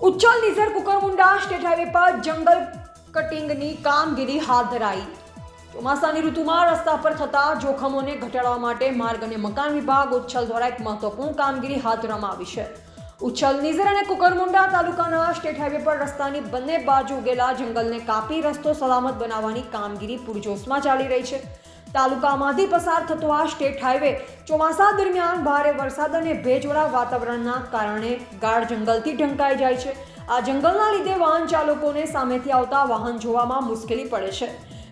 Uchchhal Nizar Kukarmunda state highway પર જંગલ કટિંગની કામગીરી હાથ ધરાઈ। ચોમાસાની ઋતુમાં રસ્તા પર થતા જોખમોને ઘટાડવા માટે માર્ગ અને મકાન વિભાગ ઉચ્છલ દ્વારા એક મહત્વપૂર્ણ કામગીરી હાથ ધરવામાં આવી છે। ઉચ્છલ નિઝર અને કુકરમુંડા તાલુકાના સ્ટેટ હાઈવે પર રસ્તાની બંને બાજુ ઉગેલા જંગલને કાપી રસ્તો સલામત બનાવવાની કામગીરી પૂરજોશમાં ચાલી રહી છે। તાલુકામાંથી પસાર થતો આ સ્ટેટ હાઈવે ચોમાસા દરમિયાન ભારે વરસાદ અને ભેજવાળા વાતાવરણના કારણે ગાઢ જંગલથી ઢંકાઈ જાય છે। આ જંગલના લીધે વાહન ચાલકોને સામેથી આવતા વાહન જોવામાં મુશ્કેલી પડે છે,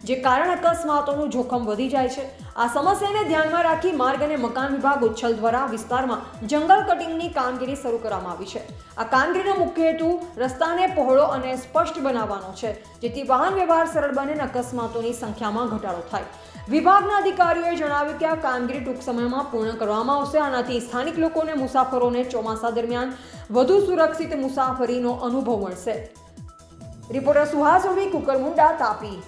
જે કારણે અકસ્માતોનું જોખમ વધી જાય છે। આ સમસ્યાને ધ્યાનમાં રાખી માર્ગ અને મકાન વિભાગ ઉચ્છલ દ્વારા વિસ્તારમાં જંગલ કટિંગની કામગીરી શરૂ કરવામાં આવી છે। આ કામગીરીનો મુખ્ય હેતુ રસ્તાને પહોળો અને સ્પષ્ટ બનાવવાનો છે, જેથી વાહન વ્યવહાર સરળ બને અને અકસ્માતોની સંખ્યામાં ઘટાડો થાય। વિભાગના અધિકારીઓએ જણાવ્યું કે આ કામગીરી ટૂંક સમયમાં પૂર્ણ કરવામાં આવશે। આનાથી સ્થાનિક લોકોને મુસાફરોને ચોમાસા દરમિયાન વધુ સુરક્ષિત મુસાફરીનો અનુભવ મળશે। રિપોર્ટર સુહાસ ઓવી, કુકરમુંડા, તાપી।